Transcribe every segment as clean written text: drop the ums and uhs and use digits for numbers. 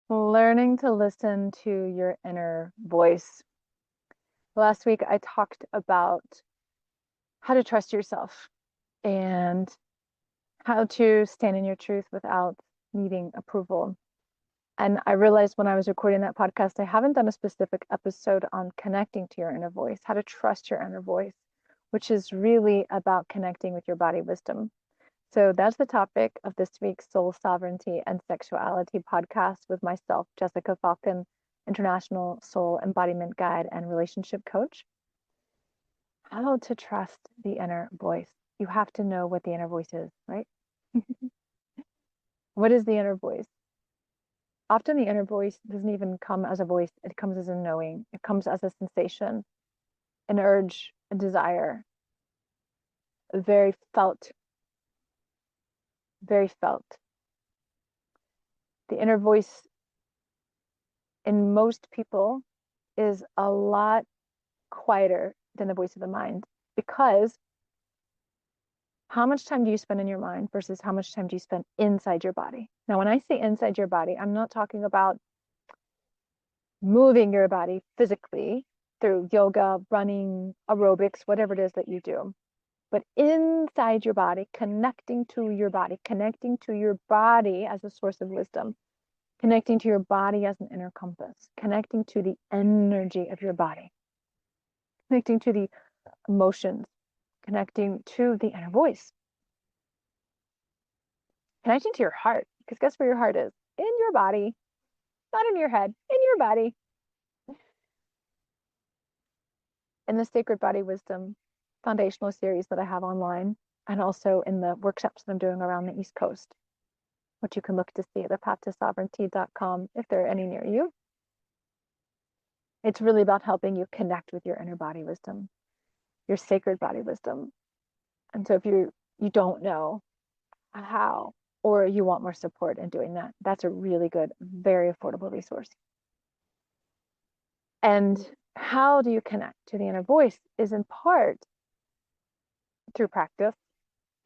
Learning to listen to your inner voice. Last week, I talked about how to trust yourself and how to stand in your truth without needing approval. And I realized when I was recording that podcast, I haven't done a specific episode on connecting to your inner voice, how to trust your inner voice, which is really about connecting with your body wisdom. So that's the topic of this week's Soul Sovereignty and Sexuality podcast with myself, Jessica Falcon, International Soul Embodiment Guide and Relationship Coach. How to trust the inner voice. You have to know what the inner voice is, right? What is the inner voice? Often the inner voice doesn't even come as a voice, it comes as a knowing, it comes as a sensation, an urge, a desire, very felt. Very felt. The inner voice in most people is a lot quieter than the voice of the mind, because how much time do you spend in your mind versus how much time do you spend inside your body? Now, when I say inside your body, I'm not talking about moving your body physically through yoga, running, aerobics, whatever it is that you do, but inside your body, connecting to your body as a source of wisdom, connecting to your body as an inner compass, connecting to the energy of your body, connecting to the emotions, connecting to the inner voice, connecting to your heart, because guess where your heart is? In your body, not in your head, in your body. In the Sacred Body Wisdom foundational series that I have online, and also in the workshops that I'm doing around the East Coast, which you can look to see at thepathtosovereignty.com if there are any near you. It's really about helping you connect with your inner body wisdom, your sacred body wisdom. And so if you don't know how, or you want more support in doing that, that's a really good, very affordable resource. And how do you connect to the inner voice is in part through practice,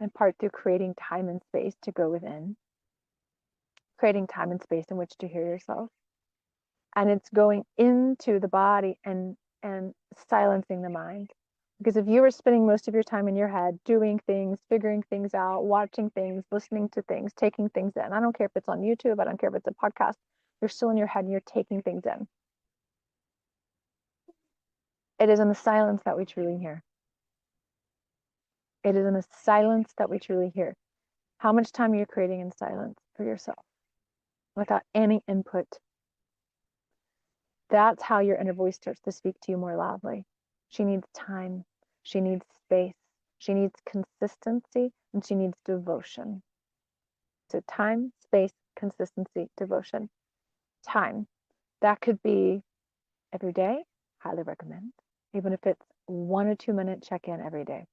in part through creating time and space to go within, creating time and space in which to hear yourself. And it's going into the body and silencing the mind. Because if you were spending most of your time in your head, doing things, figuring things out, watching things, listening to things, taking things in, I don't care if it's on YouTube, I don't care if it's a podcast, you're still in your head and you're taking things in. It is in the silence that we truly hear. It is in the silence that we truly hear. How much time are you creating in silence for yourself without any input? That's how your inner voice starts to speak to you more loudly. She needs time. She needs space. She needs consistency, and she needs devotion. So time, space, consistency, devotion. Time. That could be every day. Highly recommend. Even if it's 1 or 2 minute check-in every day.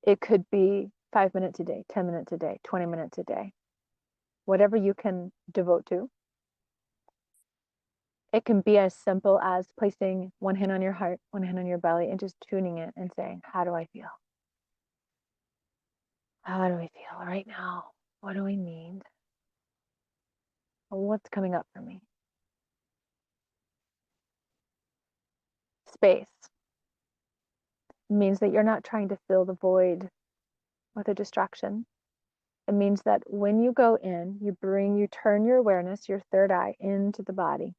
It could be 5 minutes a day, 10 minutes a day, 20 minutes a day. Whatever you can devote to. It can be as simple as placing one hand on your heart, one hand on your belly, and just tuning it and saying, how do I feel? How do I feel right now? What do I need? What's coming up for me? Space means that you're not trying to fill the void with a distraction. It means that when you go in, you turn your awareness, your third eye, into the body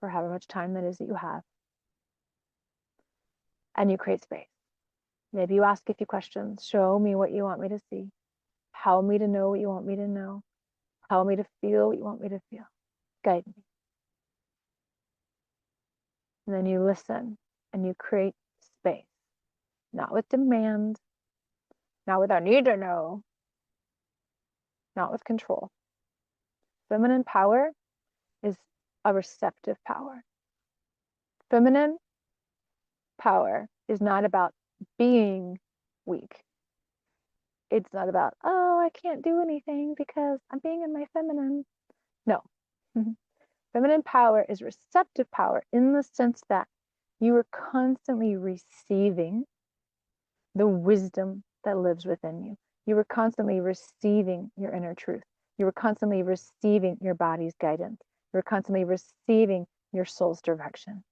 for however much time that is that you have. And you create space. Maybe you ask a few questions. Show me what you want me to see. Help me to know what you want me to know. Help me to feel what you want me to feel. Guide me. And then you listen and you create space. Not with demand, not with I need to know, not with control. Feminine power is a receptive power. Feminine power is not about being weak. It's not about, oh, I can't do anything because I'm being in my feminine. No. Feminine power is receptive power in the sense that you are constantly receiving the wisdom that lives within you. You were constantly receiving your inner truth. You were constantly receiving your body's guidance. You were constantly receiving your soul's direction.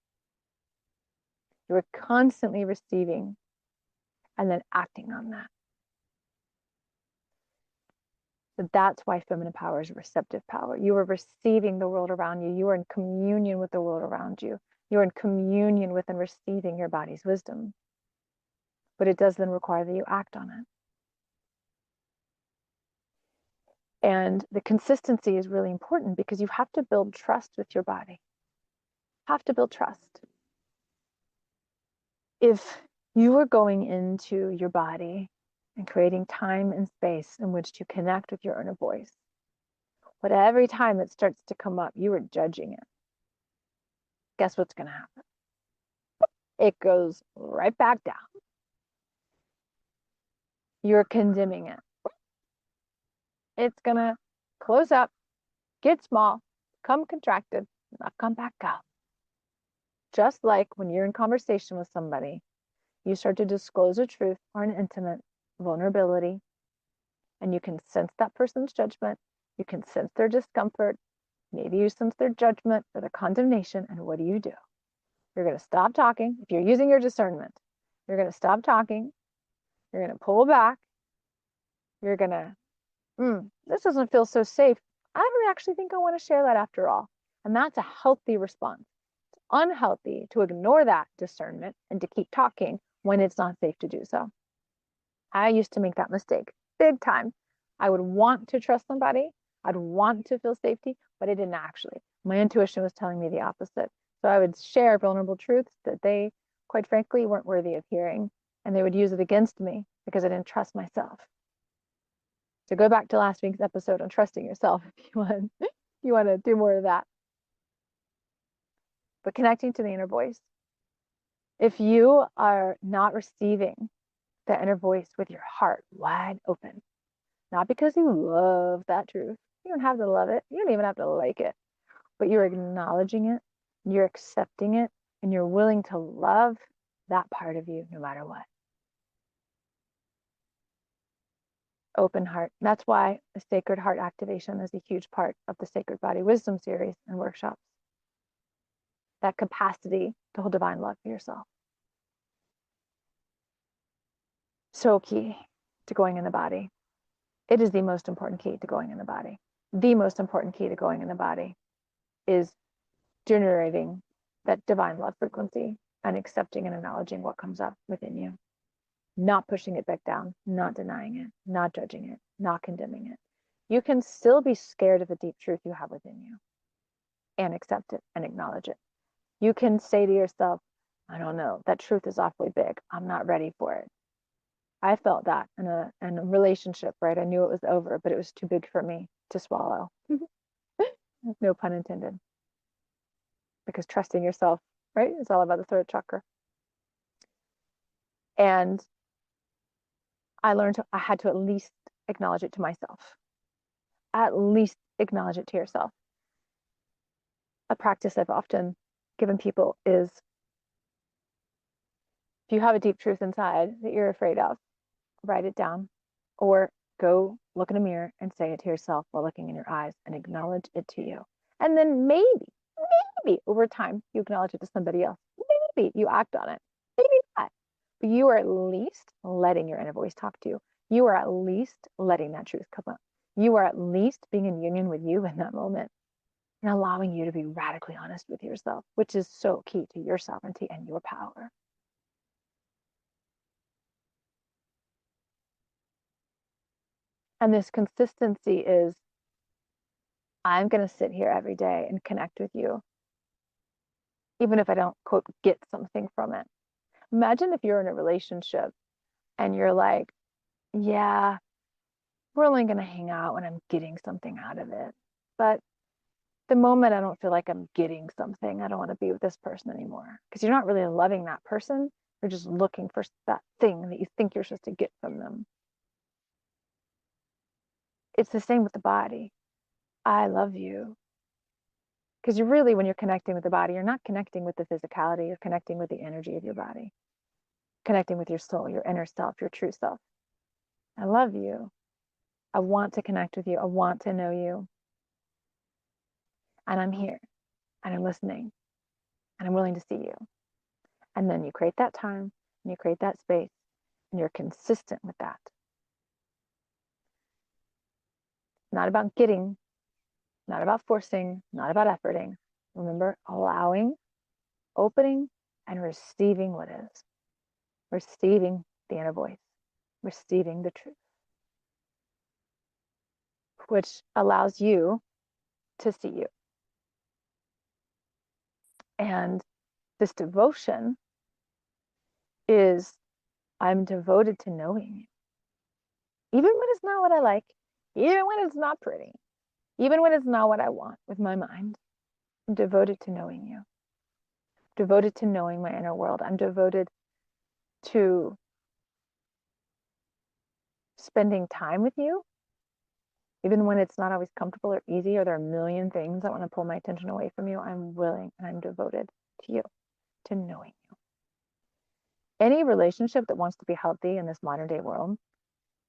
You were constantly receiving and then acting on that. So that's why feminine power is receptive power. You are receiving the world around you. You are in communion with the world around you. You are in communion with and receiving your body's wisdom. But it does then require that you act on it. And the consistency is really important because you have to build trust with your body. Have to build trust. If you are going into your body and creating time and space in which to connect with your inner voice, but every time it starts to come up, you are judging it, guess what's going to happen? It goes right back down. You're condemning it. It's going to close up, get small, come contracted, not come back out. Just like when you're in conversation with somebody, you start to disclose a truth or an intimate vulnerability, and you can sense that person's judgment. You can sense their discomfort. Maybe you sense their judgment or their condemnation. And what do? You're going to stop talking. If you're using your discernment, you're going to stop talking. You're going to pull back. You're going to, this doesn't feel so safe. I don't actually think I want to share that after all. And that's a healthy response. It's unhealthy to ignore that discernment and to keep talking when it's not safe to do so. I used to make that mistake big time. I would want to trust somebody. I'd want to feel safety, but I didn't actually. My intuition was telling me the opposite. So I would share vulnerable truths that they, quite frankly, weren't worthy of hearing. And they would use it against me because I didn't trust myself. So go back to last week's episode on trusting yourself if you want to do more of that. But connecting to the inner voice. If you are not receiving the inner voice with your heart wide open, not because you love that truth. You don't have to love it. You don't even have to like it. But you're acknowledging it, you're accepting it, and you're willing to love that part of you no matter what. Open heart. That's why the sacred heart activation is a huge part of the Sacred Body Wisdom series and workshops. That capacity to hold divine love for yourself. So key to going in the body. It is the most important key to going in the body. The most important key to going in the body is generating that divine love frequency and accepting and acknowledging what comes up within you. Not pushing it back down, not denying it, not judging it, not condemning it. You can still be scared of the deep truth you have within you and accept it and acknowledge it. You can say to yourself, I don't know, that truth is awfully big. I'm not ready for it. I felt that in a relationship, right? I knew it was over, but it was too big for me to swallow. No pun intended. Because trusting yourself, right? It's all about the third chakra. And I had to at least acknowledge it to myself. At least acknowledge it to yourself. A practice I've often given people is if you have a deep truth inside that you're afraid of, write it down or go look in a mirror and say it to yourself while looking in your eyes and acknowledge it to you. And then maybe over time you acknowledge it to somebody else. Maybe you act on it. Maybe not. But you are at least letting your inner voice talk to you. You are at least letting that truth come up. You are at least being in union with you in that moment and allowing you to be radically honest with yourself, which is so key to your sovereignty and your power. And this consistency is, I'm going to sit here every day and connect with you, even if I don't, quote, get something from it. Imagine if you're in a relationship and you're like, yeah, we're only going to hang out when I'm getting something out of it. But the moment I don't feel like I'm getting something, I don't want to be with this person anymore. Because you're not really loving that person. You're just looking for that thing that you think you're supposed to get from them. It's the same with the body. I love you. Because you're really, when you're connecting with the body, you're not connecting with the physicality, you're connecting with the energy of your body, connecting with your soul, your inner self, your true self. I love you. I want to connect with you. I want to know you. And I'm here and I'm listening and I'm willing to see you. And then you create that time and you create that space and you're consistent with that. Not about getting, not about forcing, not about efforting. Remember, allowing, opening, and receiving what is. Receiving the inner voice, receiving the truth, which allows you to see you. And this devotion is, I'm devoted to knowing you. Even when it's not what I like, even when it's not pretty, even when it's not what I want with my mind, I'm devoted to knowing you. Devoted to knowing my inner world. I'm devoted to spending time with you, even when it's not always comfortable or easy, or there are a million things that want to pull my attention away from you. I'm willing and I'm devoted to you, to knowing you. Any relationship that wants to be healthy in this modern day world,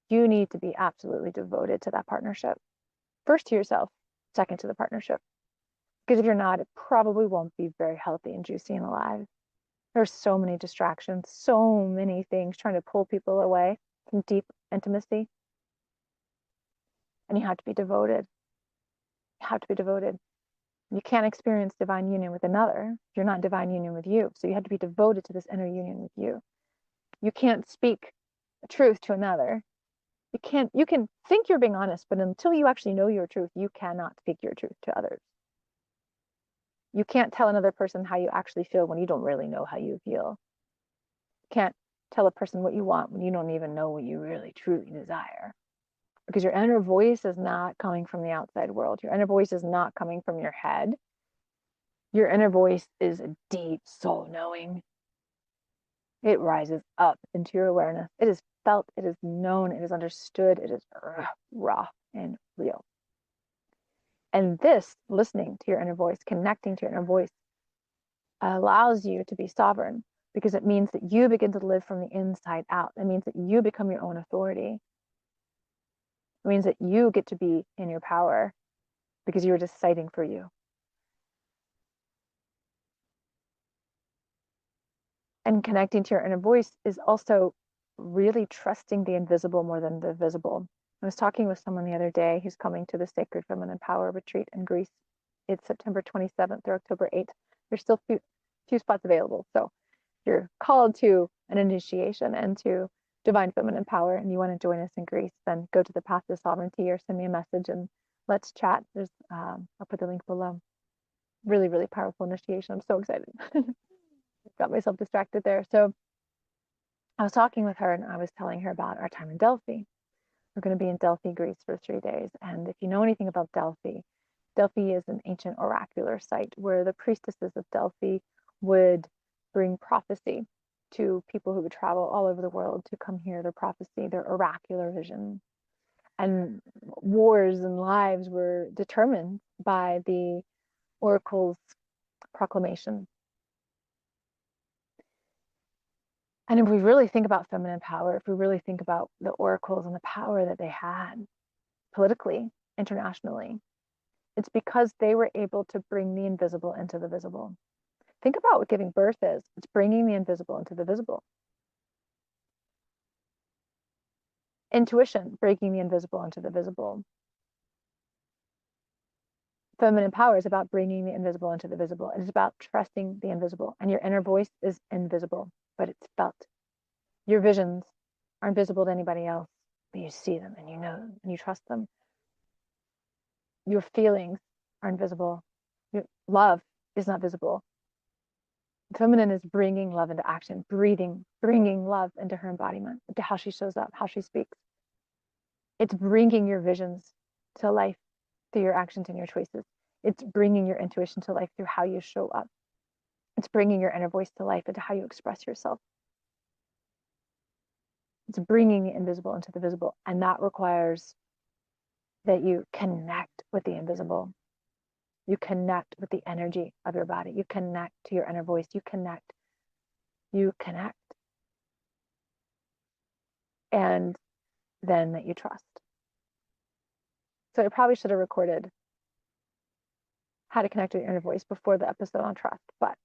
you need to be absolutely devoted to that partnership. First to yourself, second to the partnership. Because if you're not, it probably won't be very healthy and juicy and alive. There's so many distractions, so many things trying to pull people away from deep intimacy. And you have to be devoted. You have to be devoted. You can't experience divine union with another if you're not in divine union with you. So you have to be devoted to this inner union with you. You can't speak truth to another. You can think you're being honest, but until you actually know your truth, you cannot speak your truth to others. You can't tell another person how you actually feel when you don't really know how you feel. You can't tell a person what you want when you don't even know what you really truly desire. Because your inner voice is not coming from the outside world. Your inner voice is not coming from your head. Your inner voice is a deep soul knowing. It rises up into your awareness. It is felt, it is known, it is understood, it is raw and real. And this, listening to your inner voice, connecting to your inner voice, allows you to be sovereign, because it means that you begin to live from the inside out. It means that you become your own authority. It means that you get to be in your power because you're deciding for you. And connecting to your inner voice is also really trusting the invisible more than the visible. I was talking with someone the other day who's coming to the Sacred Feminine Power Retreat in Greece. It's September 27th through October 8th. There's still few spots available. So if you're called to an initiation and to divine feminine power and you want to join us in Greece, then go to the Path to Sovereignty or send me a message and let's chat. I'll put the link below. Really, really powerful initiation. I'm so excited. Got myself distracted there. So I was talking with her and I was telling her about our time in Delphi. We're going to be in Delphi, Greece for 3 days. And if you know anything about Delphi, Delphi is an ancient oracular site where the priestesses of Delphi would bring prophecy to people who would travel all over the world to come hear their prophecy, their oracular vision. And wars and lives were determined by the oracle's proclamation. And if we really think about feminine power, if we really think about the oracles and the power that they had politically, internationally, it's because they were able to bring the invisible into the visible. Think about what giving birth is. It's bringing the invisible into the visible. Intuition, breaking the invisible into the visible. Feminine power is about bringing the invisible into the visible. It is about trusting the invisible. And your inner voice is invisible, but it's felt. Your visions aren't visible to anybody else, but you see them and you know them and you trust them. Your feelings are invisible. Your love is not visible. Feminine is bringing love into action, bringing love into her embodiment, into how she shows up, how she speaks. It's bringing your visions to life through your actions and your choices. It's bringing your intuition to life through how you show up. It's bringing your inner voice to life into how you express yourself. It's bringing the invisible into the visible. And that requires that you connect with the invisible. You connect with the energy of your body. You connect to your inner voice. You connect. And then that you trust. So I probably should have recorded how to connect with your inner voice before the episode on trust, but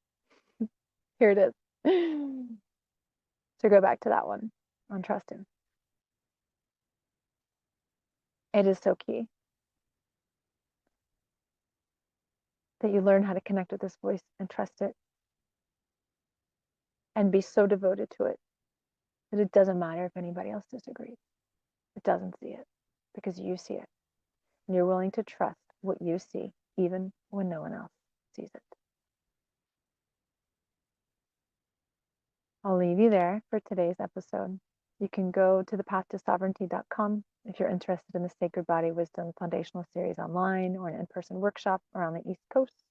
here it is. So go back to that one on trusting. It is so key that you learn how to connect with this voice and trust it and be so devoted to it that it doesn't matter if anybody else disagrees. It doesn't see it because you see it. And you're willing to trust what you see, even when no one else sees it. I'll leave you there for today's episode. You can go to thepathtosovereignty.com if you're interested in the Sacred Body Wisdom Foundational Series online or an in-person workshop around the East Coast,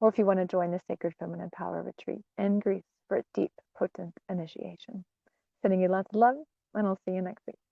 or if you want to join the Sacred Feminine Power Retreat in Greece for a deep, potent initiation. Sending you lots of love, and I'll see you next week.